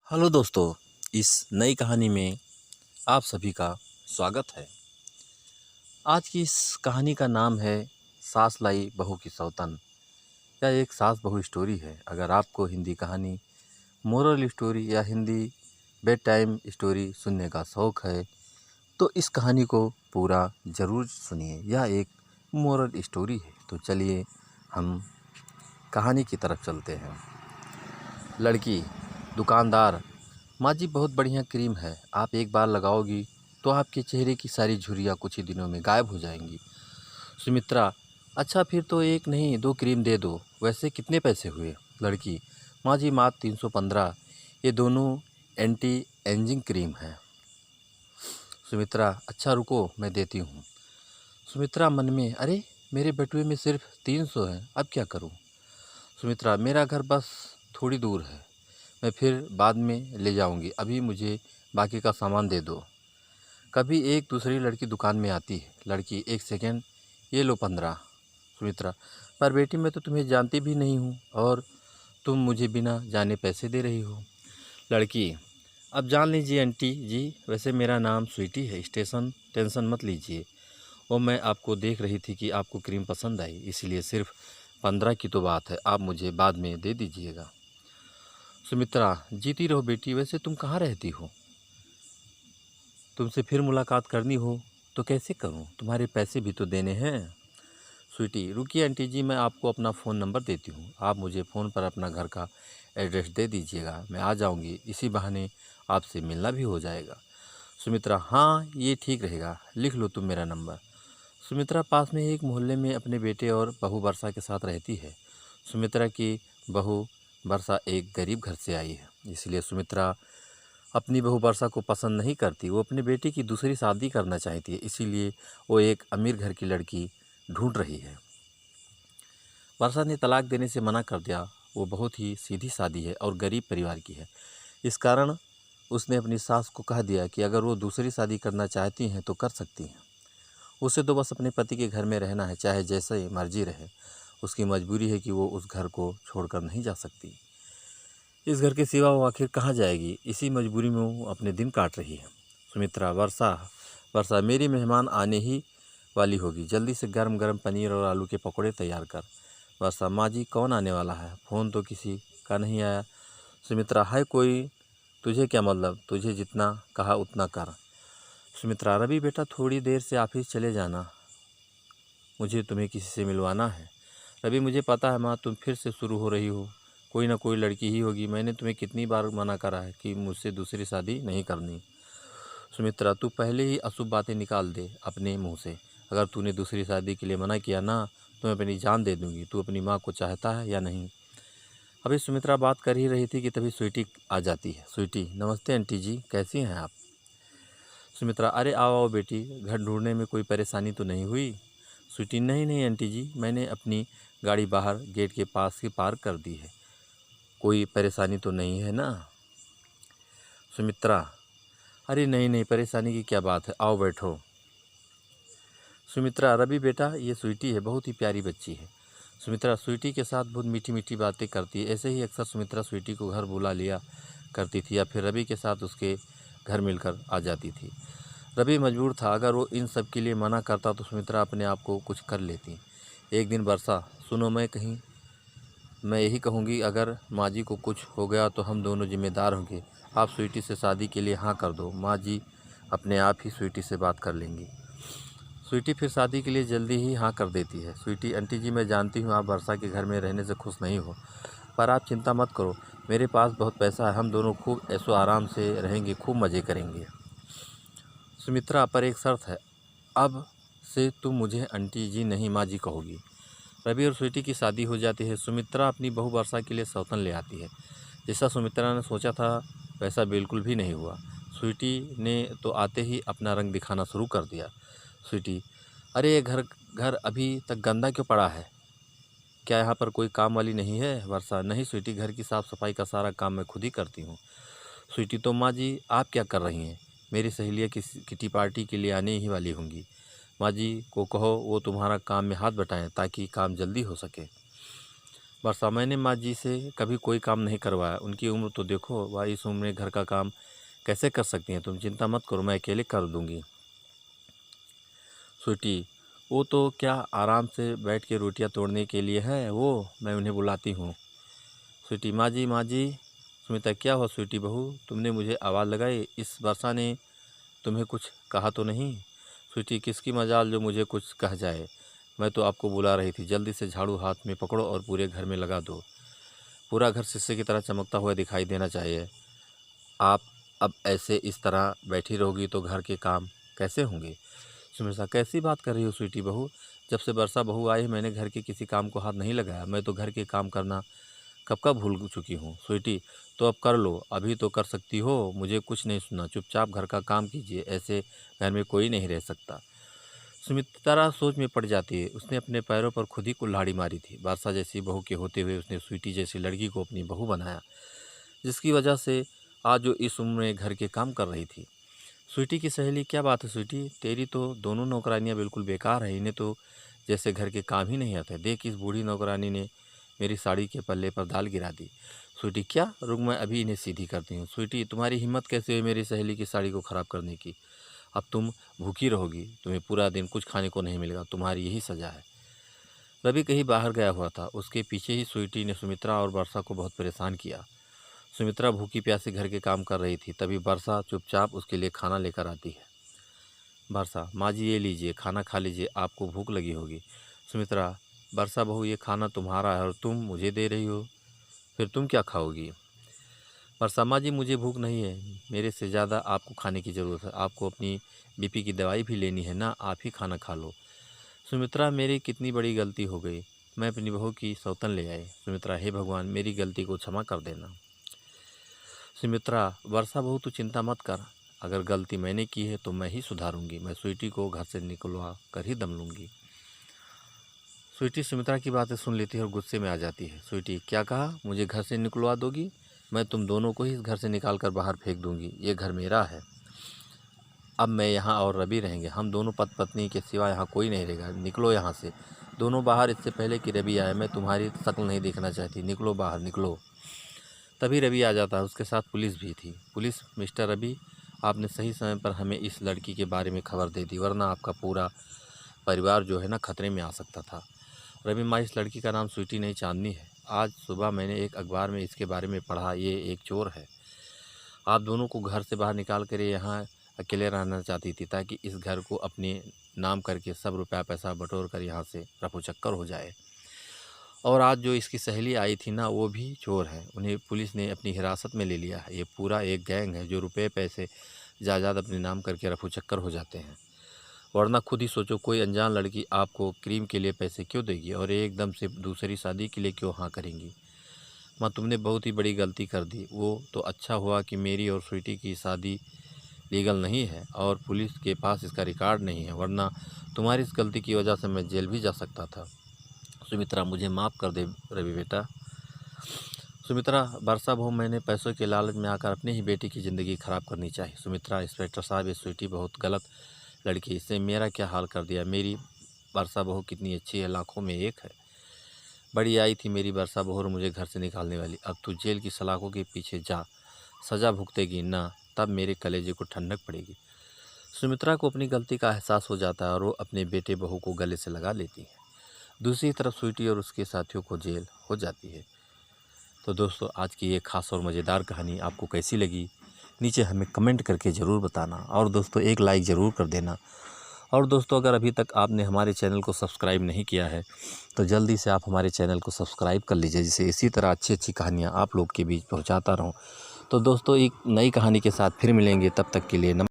Hello दोस्तों, इस नई कहानी में आप सभी का स्वागत है। आज की इस कहानी का नाम है सास लाई बहू की सौतन। यह एक सास बहू स्टोरी है। अगर आपको हिंदी कहानी, मोरल स्टोरी या हिंदी बेड टाइम स्टोरी सुनने का शौक़ है तो इस कहानी को पूरा ज़रूर सुनिए। यह एक मोरल स्टोरी है। तो चलिए हम कहानी की तरफ चलते हैं। लड़की, दुकानदार, माँ जी बहुत बढ़िया क्रीम है, आप एक बार लगाओगी तो आपके चेहरे की सारी झुर्रियाँ कुछ ही दिनों में गायब हो जाएंगी। सुमित्रा, अच्छा फिर तो एक नहीं 2 क्रीम दे दो। वैसे कितने पैसे हुए? लड़की, माँ जी मात्र 315। ये दोनों एंटी एजिंग क्रीम है। सुमित्रा, अच्छा रुको मैं देती हूँ। सुमित्रा मन में, अरे मेरे बटुए में सिर्फ 300 है, अब क्या करूँ? सुमित्रा, मेरा घर बस थोड़ी दूर है, मैं फिर बाद में ले जाऊंगी, अभी मुझे बाकी का सामान दे दो। कभी एक दूसरी लड़की दुकान में आती है। लड़की, एक सेकंड, ये लो 15। सुमित्रा, पर बेटी मैं तो तुम्हें जानती भी नहीं हूँ और तुम मुझे बिना जाने पैसे दे रही हो। लड़की, अब जान लीजिए आंटी जी, वैसे मेरा नाम स्वीटी है, स्टेशन टेंशन मत लीजिए। वो मैं आपको देख रही थी कि आपको क्रीम पसंद आई, इसलिए सिर्फ 15 की तो बात है, आप मुझे बाद में दे दीजिएगा। सुमित्रा, जीती रहो बेटी, वैसे तुम कहाँ रहती हो? तुमसे फिर मुलाकात करनी हो तो कैसे करूं? तुम्हारे पैसे भी तो देने हैं। स्वीटी, रुकिए आंटी जी, मैं आपको अपना फ़ोन नंबर देती हूँ, आप मुझे फ़ोन पर अपना घर का एड्रेस दे दीजिएगा, मैं आ जाऊँगी, इसी बहाने आपसे मिलना भी हो जाएगा। सुमित्रा, हाँ ये ठीक रहेगा, लिख लो तुम मेरा नंबर। सुमित्रा पास में एक मोहल्ले में अपने बेटे और बहू वर्षा के साथ रहती है। सुमित्रा की बहू वर्षा एक गरीब घर से आई है, इसलिए सुमित्रा अपनी बहू वर्षा को पसंद नहीं करती। वो अपने बेटे की दूसरी शादी करना चाहती है, इसीलिए वो एक अमीर घर की लड़की ढूंढ रही है। वर्षा ने तलाक देने से मना कर दिया। वो बहुत ही सीधी सादी है और गरीब परिवार की है। इस कारण उसने अपनी सास को कह दिया कि अगर वो दूसरी शादी करना चाहती हैं तो कर सकती हैं। उसे तो बस अपने पति के घर में रहना है, चाहे जैसे मर्जी रहे। उसकी मजबूरी है कि वो उस घर को छोड़कर नहीं जा सकती। इस घर के सिवा वो आखिर कहाँ जाएगी? इसी मजबूरी में वो अपने दिन काट रही है। सुमित्रा, वर्षा, वर्षा मेरी मेहमान आने ही वाली होगी, जल्दी से गरम गरम पनीर और आलू के पकौड़े तैयार कर। वर्षा, माँ जी कौन आने वाला है? फ़ोन तो किसी का नहीं आया। सुमित्रा, है कोई? तुझे क्या मतलब, तुझे जितना कहा उतना कर। सुमित्रा, रवि बेटा थोड़ी देर से ऑफिस चले जाना, मुझे तुम्हें किसी से मिलवाना है। रवि, मुझे पता है माँ, तुम फिर से शुरू हो रही हो, कोई ना कोई लड़की ही होगी, मैंने तुम्हें कितनी बार मना करा है कि मुझसे दूसरी शादी नहीं करनी। सुमित्रा, तू पहले ही अशुभ बातें निकाल दे अपने मुंह से। अगर तूने दूसरी शादी के लिए मना किया ना तो मैं अपनी जान दे दूंगी। तू अपनी माँ को चाहता है या नहीं? अभी सुमित्रा बात कर ही रही थी कि तभी स्वीटी आ जाती है। स्वीटी, नमस्ते आंटी जी, कैसी हैं आप? सुमित्रा, अरे आओ आओ बेटी, घर ढूंढने में कोई परेशानी तो नहीं हुई? स्वीटी, नहीं नहीं आंटी जी, मैंने अपनी गाड़ी बाहर गेट के पास ही पार्क कर दी है, कोई परेशानी तो नहीं है ना? सुमित्रा, अरे नहीं नहीं, परेशानी की क्या बात है, आओ बैठो। सुमित्रा, रवि बेटा ये स्वीटी है, बहुत ही प्यारी बच्ची है। सुमित्रा स्वीटी के साथ बहुत मीठी मीठी बातें करती है। ऐसे ही अक्सर सुमित्रा स्वीटी को घर बुला लिया करती थी या फिर रवि के साथ उसके घर मिलकर आ जाती थी। रवि मजबूर था, अगर वो इन सब के लिए मना करता तो सुमित्रा अपने आप को कुछ कर लेती। एक दिन वर्षा, सुनो, मैं यही कहूँगी, अगर माँ जी को कुछ हो गया तो हम दोनों जिम्मेदार होंगे। आप स्वीटी से शादी के लिए हाँ कर दो, माँ जी अपने आप ही स्वीटी से बात कर लेंगी। स्वीटी फिर शादी के लिए जल्दी ही हाँ कर देती है। स्वीटी, आंटी जी मैं जानती हूँ आप वर्षा के घर में रहने से खुश नहीं हो, पर आप चिंता मत करो, मेरे पास बहुत पैसा है, हम दोनों खूब ऐशो आराम से रहेंगे, खूब मज़े करेंगे। सुमित्रा, पर एक शर्त है, अब से तुम मुझे आंटी जी नहीं माँ जी कहोगी। रवि और स्वीटी की शादी हो जाती है। सुमित्रा अपनी बहू वर्षा के लिए सौतन ले आती है। जैसा सुमित्रा ने सोचा था वैसा बिल्कुल भी नहीं हुआ। स्वीटी ने तो आते ही अपना रंग दिखाना शुरू कर दिया। स्वीटी, अरे ये घर घर अभी तक गंदा क्यों पड़ा है? क्या यहाँ पर कोई काम वाली नहीं है? वर्षा, नहीं स्वीटी, घर की साफ़ सफाई का सारा काम मैं खुद ही करती हूँ। स्वीटी, तो माँ जी आप क्या कर रही हैं? मेरी सहेलियाँ किसी किटी पार्टी के लिए आने ही वाली होंगी, माँ जी को कहो वो तुम्हारा काम में हाथ बटाएं ताकि काम जल्दी हो सके। वर्षा, मैंने माँ जी से कभी कोई काम नहीं करवाया। उनकी उम्र तो देखो, वह इस उम्र में घर का काम कैसे कर सकती हैं? तुम चिंता मत करो, मैं अकेले कर दूंगी। स्वीटी, वो तो क्या आराम से बैठ के रोटियां तोड़ने के लिए है? वो मैं उन्हें बुलाती हूँ। स्वीटी, माँ जी, माँ जी। सुमित्रा, क्या हुआ स्वीटी बहू, तुमने मुझे आवाज़ लगाई? इस वर्षा ने तुम्हें कुछ कहा तो नहीं? स्वीटी, किसकी मजाल जो मुझे कुछ कह जाए। मैं तो आपको बुला रही थी। जल्दी से झाड़ू हाथ में पकड़ो और पूरे घर में लगा दो। पूरा घर शीशे की तरह चमकता हुआ दिखाई देना चाहिए। आप अब ऐसे इस तरह बैठी रहोगी तो घर के काम कैसे होंगे? सुमित्रा, कैसी बात कर रही हो स्वीटी बहू? जब से वर्षा बहू आई मैंने घर के किसी काम को हाथ नहीं लगाया। मैं तो घर के काम करना कब का भूल चुकी हूँ। स्वीटी, तो अब कर लो, अभी तो कर सकती हो। मुझे कुछ नहीं सुनना, चुपचाप घर का काम कीजिए। ऐसे घर में कोई नहीं रह सकता। सुमित्रा सोच में पड़ जाती है। उसने अपने पैरों पर खुद ही कुल्हाड़ी मारी थी। वर्षा जैसी बहू के होते हुए उसने स्वीटी जैसी लड़की को अपनी बहू बनाया, जिसकी वजह से आज जो इस उम्र में घर के काम कर रही थी। स्वीटी की सहेली, क्या बात है स्वीटी, तेरी तो दोनों नौकरानियाँ बिल्कुल बेकार है। इन्हें तो जैसे घर के काम ही नहीं आते। देख, इस बूढ़ी नौकरानी ने मेरी साड़ी के पल्ले पर दाल गिरा दी। स्वीटी, क्या? रुक, मैं अभी इन्हें सीधी करती हूँ। स्वीटी, तुम्हारी हिम्मत कैसे हुई मेरी सहेली की साड़ी को ख़राब करने की? अब तुम भूखी रहोगी, तुम्हें पूरा दिन कुछ खाने को नहीं मिलेगा। तुम्हारी यही सज़ा है। रवि कहीं बाहर गया हुआ था। उसके पीछे ही स्वीटी ने सुमित्रा और वर्षा को बहुत परेशान किया। सुमित्रा भूखी प्यासी घर के काम कर रही थी, तभी वर्षा चुपचाप उसके लिए खाना लेकर आती है। वर्षा, माँ जी ये लीजिए, खाना खा लीजिए, आपको भूख लगी होगी। सुमित्रा, वर्षा बहू ये खाना तुम्हारा है और तुम मुझे दे रही हो, फिर तुम क्या खाओगी? वर्षा, माँ जी मुझे भूख नहीं है, मेरे से ज़्यादा आपको खाने की ज़रूरत है। आपको अपनी बीपी की दवाई भी लेनी है ना, आप ही खाना खा लो। सुमित्रा, मेरी कितनी बड़ी गलती हो गई, मैं अपनी बहू की सौतन ले आई। सुमित्रा, हे भगवान, मेरी गलती को क्षमा कर देना। सुमित्रा, वर्षा बहू तू चिंता मत कर, अगर गलती मैंने की है तो मैं ही सुधारूंगी। मैं स्वीटी को घर से निकलवा कर ही दम लूँगी। स्वीटी सुमित्रा की बातें सुन लेती है और गुस्से में आ जाती है। स्वीटी, क्या कहा? मुझे घर से निकलवा दोगी? मैं तुम दोनों को ही इस घर से निकाल कर बाहर फेंक दूंगी। ये घर मेरा है। अब मैं यहाँ और रवि रहेंगे। हम दोनों पति पत्नी के सिवा यहाँ कोई नहीं रहेगा। निकलो यहाँ से दोनों बाहर, इससे पहले कि रवि आए। मैं तुम्हारी शक्ल नहीं देखना चाहती। निकलो बाहर, निकलो। तभी रवि आ जाता है, उसके साथ पुलिस भी थी। पुलिस, मिस्टर रवि, आपने सही समय पर हमें इस लड़की के बारे में खबर दे दी, वरना आपका पूरा परिवार जो है ना खतरे में आ सकता था। रवि माँ, इस लड़की का नाम स्वीटी नहीं चांदनी है। आज सुबह मैंने एक अखबार में इसके बारे में पढ़ा। ये एक चोर है। आप दोनों को घर से बाहर निकाल कर ये यहाँ अकेले रहना चाहती थी, ताकि इस घर को अपने नाम करके सब रुपया पैसा बटोर कर यहाँ से रफूचक्कर हो जाए। और आज जो इसकी सहेली आई थी ना, वो भी चोर है। उन्हें पुलिस ने अपनी हिरासत में ले लिया है। ये पूरा एक गैंग है जो रुपए पैसे जायदाद अपने नाम करके रफूचक्कर हो जाते हैं। वरना खुद ही सोचो, कोई अनजान लड़की आपको क्रीम के लिए पैसे क्यों देगी और एकदम से दूसरी शादी के लिए क्यों हाँ करेंगी? माँ, तुमने बहुत ही बड़ी गलती कर दी। वो तो अच्छा हुआ कि मेरी और स्वीटी की शादी लीगल नहीं है और पुलिस के पास इसका रिकॉर्ड नहीं है, वरना तुम्हारी इस गलती की वजह से मैं जेल भी जा सकता था। सुमित्रा, मुझे माफ़ कर दे रवि बेटा। सुमित्रा, वर्षा बहू, मैंने पैसों के लालच में आकर अपनी ही बेटी की ज़िंदगी ख़राब करनी चाहिए। सुमित्रा, इंस्पेक्टर साहब, ये स्वीटी बहुत गलत लड़की, इससे मेरा क्या हाल कर दिया। मेरी वर्षा बहू कितनी अच्छी है, लाखों में एक है। बड़ी आई थी मेरी वर्षा बहू और मुझे घर से निकालने वाली। अब तू जेल की सलाखों के पीछे जा, सज़ा भुगतेगी ना, तब मेरे कलेजे को ठंडक पड़ेगी। सुमित्रा को अपनी गलती का एहसास हो जाता है और वो अपने बेटे बहू को गले से लगा लेती है। दूसरी तरफ स्वीटी और उसके साथियों को जेल हो जाती है। तो दोस्तों, आज की ये खास और मज़ेदार कहानी आपको कैसी लगी, नीचे हमें कमेंट करके ज़रूर बताना। और दोस्तों, एक लाइक ज़रूर कर देना। और दोस्तों, अगर अभी तक आपने हमारे चैनल को सब्सक्राइब नहीं किया है तो जल्दी से आप हमारे चैनल को सब्सक्राइब कर लीजिए, जिससे इसी तरह अच्छी अच्छी कहानियाँ आप लोग के बीच पहुँचाता रहूँ। तो दोस्तों, एक नई कहानी के साथ फिर मिलेंगे, तब तक के लिए नमस्कार।